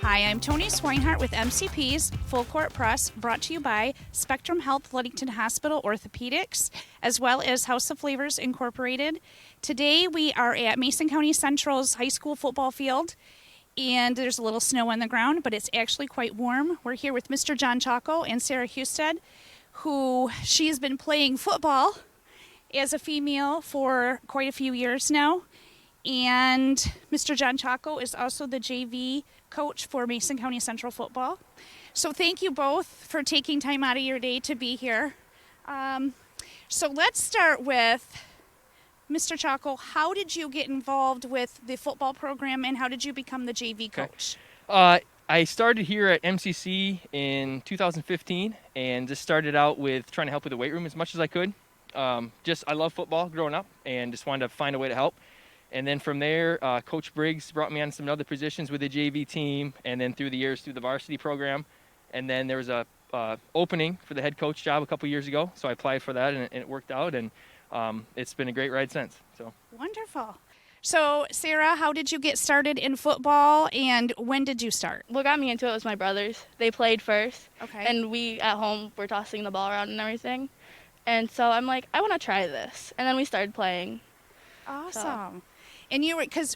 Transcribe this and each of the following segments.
Hi, I'm Toni Swinehart with MCP's Full Court Press, brought to you by Spectrum Health Ludington Hospital Orthopedics, as well as House of Flavors Incorporated. Today we are at Mason County Central's high school football field, and there's a little snow on the ground, but it's actually quite warm. We're here with Mr. John Chalko and Sarah Husted, who she's been playing football as a female for quite a few years now. And Mr. John Chalko is also the JV coach for Mason County Central football. So thank you both for taking time out of your day to be here. So let's start with Mr. Chalko. How did you get involved with the football program, and how did you become the JV coach? I started here at MCC in 2015 and just started out with trying to help with the weight room as much as I could. I love football growing up and just wanted to find a way to help. And then from there, Coach Briggs brought me on some other positions with the JV team, and then through the years through the varsity program. And then there was a opening for the head coach job a couple years ago, so I applied for that, and it worked out, and it's been a great ride since. So wonderful. So Sarah, how did you get started in football, and when did you start? What got me into it was my brothers. They played first, okay, and we at home were tossing the ball around and everything. And so I'm like, I want to try this, and then we started playing. Awesome. So. And you were, because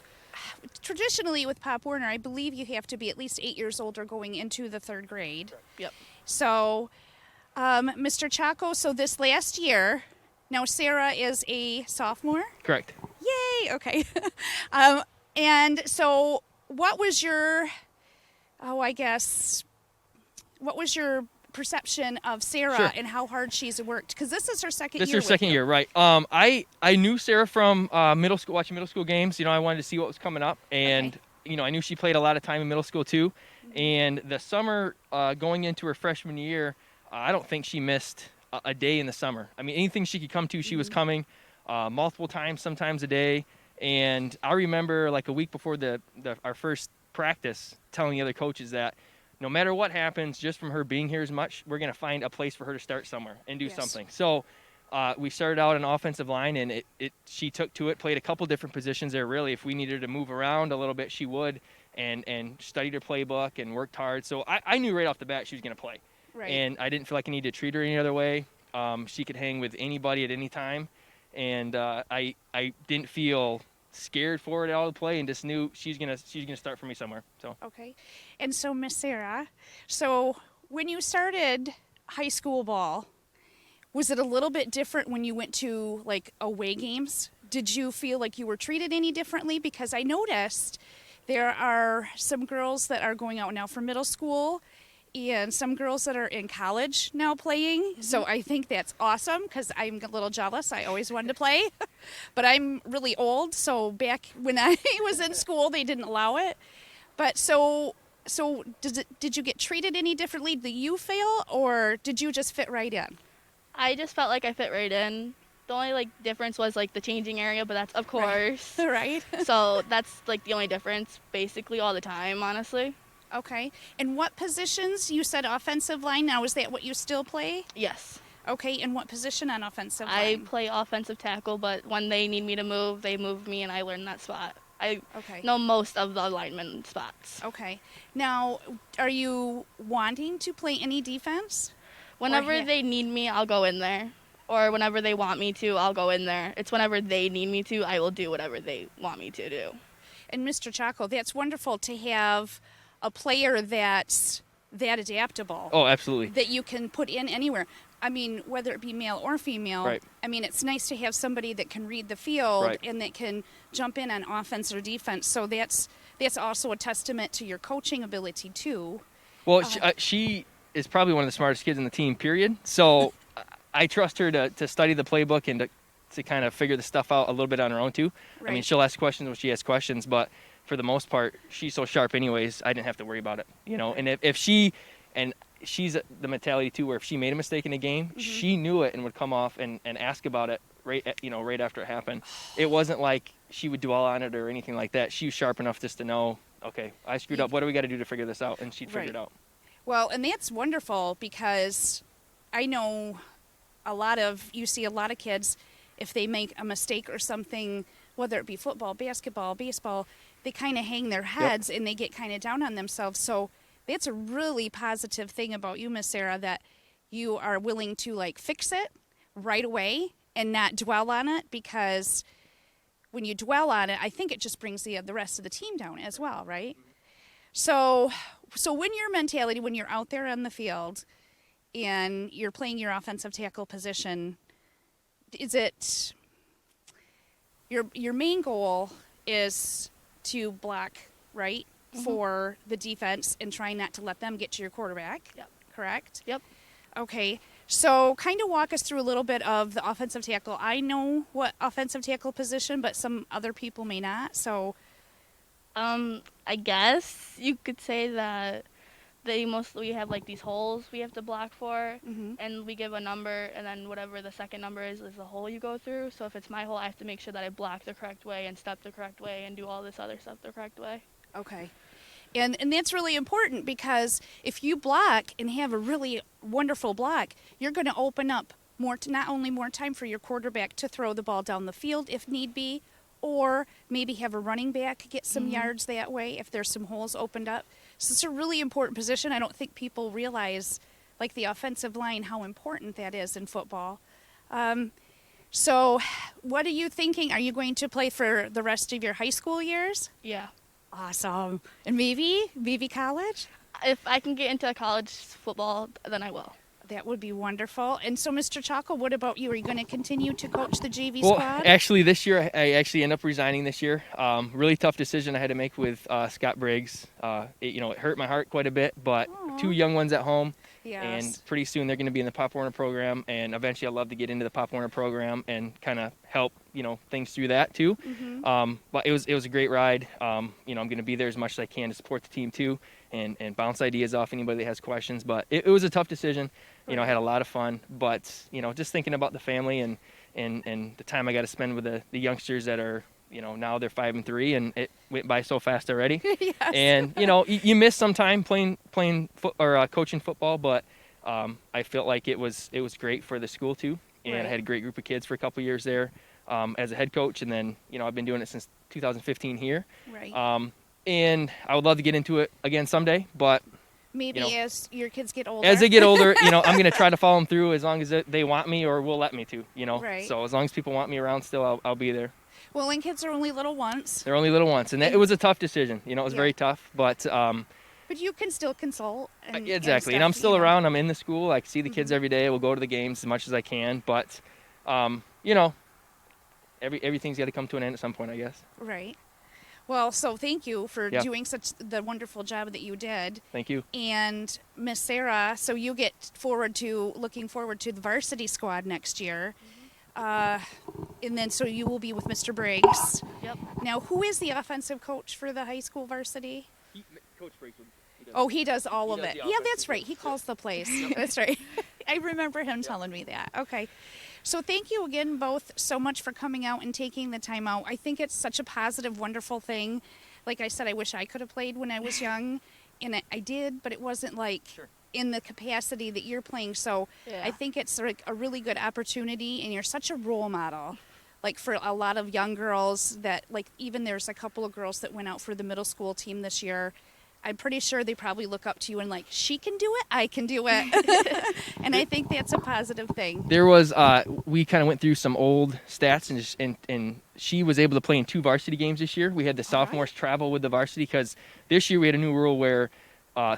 traditionally with Pop Warner, I believe you have to be at least 8 years old or going into the third grade. Yep. So, Mr. Chalko, so this last year, now Sarah is a sophomore? Correct. Yay, okay. And so what was your, what was your perception of Sarah Sure. and how hard she's worked? Because this is her second This year. is her second year, right. I knew Sarah from middle school, watching middle school games. You know, I wanted to see what was coming up. And, you know, I knew she played a lot of time in middle school too. Mm-hmm. And the summer going into her freshman year, I don't think she missed a day in the summer. I mean, anything she could come to, she was coming multiple times, sometimes a day. And I remember like a week before our first practice telling the other coaches that no matter what happens, just from her being here as much, we're going to find a place for her to start somewhere and do something. So we started out on offensive line, and she took to it, played a couple different positions there, really. If we needed her to move around a little bit, she would, and studied her playbook and worked hard. So I knew right off the bat she was going to play. Right. And I didn't feel like I needed to treat her any other way. She could hang with anybody at any time. And I didn't feel scared for it all to play, and just knew she's gonna start for me somewhere. So okay. And so Miss Sarah, so when you started high school ball, was it a little bit different when you went to like away games? Did you feel like you were treated any differently? Because I noticed there are some girls that are going out now for middle school and some girls that are in college now playing. Mm-hmm. So I think that's awesome, because I'm a little jealous. I always wanted to play, but I'm really old. So back when I was in school, they didn't allow it. But so did you get treated any differently? Did you fail, or did you just fit right in? I just felt like I fit right in. The only difference was the changing area, but that's of course. Right. So that's the only difference basically all the time, honestly. Okay. And what positions? You said offensive line. Now, is that what you still play? Yes. Okay. And what position on offensive line? I play offensive tackle, but when they need me to move, they move me, and I learn that spot. I know most of the lineman spots. Okay. Now, are you wanting to play any defense? Whenever they need me, I'll go in there. Or whenever they want me to, I'll go in there. It's whenever they need me to, I will do whatever they want me to do. And Mr. Chalko, that's wonderful to have a player that's that adaptable. Oh, absolutely. That you can put in anywhere. I mean, whether it be male or female. Right. I mean, it's nice to have somebody that can read the field, right, and that can jump in on offense or defense. So that's also a testament to your coaching ability too. Well, she is probably one of the smartest kids in the team, period. So I trust her to study the playbook and to kind of figure the stuff out a little bit on her own too. Right. I mean, she'll ask questions when she asks questions, but for the most part, she's so sharp anyways, I didn't have to worry about it, you know. And if she's the mentality too, where if she made a mistake in a game, she knew it and would come off and ask about it right after it happened. It wasn't like she would dwell on it or anything like that. She was sharp enough just to know, okay, I screwed up. What do we got to do to figure this out? And she'd figure it out. Well, and that's wonderful, because I know you see a lot of kids, if they make a mistake or something, whether it be football, basketball, baseball, they kind of hang their heads and they get kind of down on themselves. So that's a really positive thing about you, Miss Sarah, that you are willing to like fix it right away and not dwell on it, because when you dwell on it, I think it just brings the rest of the team down as well, right? So when your mentality, when you're out there on the field and you're playing your offensive tackle position, is it your main goal is to block, right, for the defense and try not to let them get to your quarterback? Yep. Correct? Yep. Okay. So kind of walk us through a little bit of the offensive tackle. I know what offensive tackle position, but some other people may not. So I guess you could say that we have like these holes we have to block for, and we give a number, and then whatever the second number is the hole you go through. So if it's my hole, I have to make sure that I block the correct way and step the correct way and do all this other stuff the correct way. okay. And that's really important, because if you block and have a really wonderful block, you're going to open up not only more time for your quarterback to throw the ball down the field if need be, or maybe have a running back get some yards that way if there's some holes opened up. So it's a really important position. I don't think people realize, like the offensive line, how important that is in football. So what are you thinking? Are you going to play for the rest of your high school years? Yeah. Awesome. And maybe college? If I can get into college football, then I will. That would be wonderful. And so, Mr. Chalko, what about you? Are you going to continue to coach the JV Well, squad? actually, this year, I actually ended up resigning this year. Really tough decision I had to make with Scott Briggs. It hurt my heart quite a bit, but two young ones at home. Yes. And pretty soon they're going to be in the Pop Warner program, and eventually I'd love to get into the Pop Warner program and kind of help, things through that too. But it was a great ride. I'm going to be there as much as I can to support the team too, and bounce ideas off anybody that has questions. But it was a tough decision. I had a lot of fun, but just thinking about the family and the time I got to spend with the youngsters that are, now they're 5 and 3, and it went by so fast already. Yes. And you miss some time playing coaching football, but I felt like it was great for the school too, and I had a great group of kids for a couple of years there as a head coach, and then I've been doing it since 2015 here. Right. And I would love to get into it again someday, but Maybe as your kids get older. as they get older, I'm going to try to follow them through as long as they want me or will let me to. Right. So as long as people want me around, still I'll be there. Well, and kids are only little once. They're only little once, and it was a tough decision. It was very tough, but But you can still consult. exactly, and I'm still around. I'm in the school. I see the kids every day. We'll go to the games as much as I can, but everything's got to come to an end at some point, I guess. Right. Well, so thank you for doing the wonderful job that you did. Thank you. And Miss Sarah, so you get looking forward to the varsity squad next year. And then so you will be with Mr. Briggs. Yep. Now, who is the offensive coach for the high school varsity? Coach Briggs. He does all of it. Yeah, that's right. He calls the plays. That's right. I remember him telling me that. Okay. So thank you again both so much for coming out and taking the time out. I think it's such a positive, wonderful thing. Like I said, I wish I could have played when I was young, and I did, but it wasn't like in the capacity that you're playing. So I think it's like a really good opportunity, and you're such a role model. Like for a lot of young girls that, like even there's a couple of girls that went out for the middle school team this year. I'm pretty sure they probably look up to you and like, she can do it, I can do it. And I think that's a positive thing. There was, we kind of went through some old stats, and she was able to play in 2 varsity games this year. We had the sophomores travel with the varsity, because this year we had a new rule where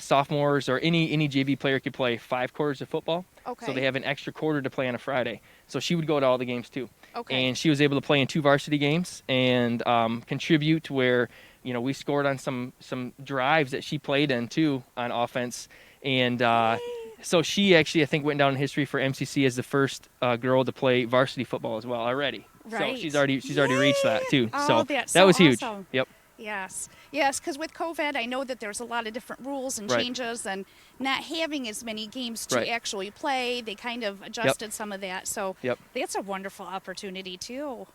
sophomores or any JV player could play 5 quarters of football. Okay. So they have an extra quarter to play on a Friday. So she would go to all the games too. Okay. And she was able to play in 2 varsity games and contribute to where, we scored on some drives that she played in too on offense. And so she actually, I think, went down in history for MCC as the first girl to play varsity football as well already. Right. So she's already reached that too. Oh, So that's that was huge. awesome. Yep. Yes, because with COVID, I know that there's a lot of different rules and changes, and not having as many games to actually play, they kind of adjusted some of that. So that's a wonderful opportunity too.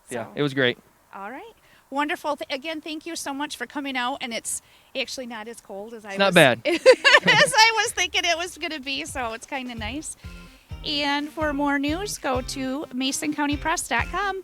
Yeah, it was great. All right. Wonderful. Again, thank you so much for coming out, and it's actually not as cold as Not bad. as I was thinking it was going to be, so it's kind of nice. And for more news, go to MasonCountyPress.com.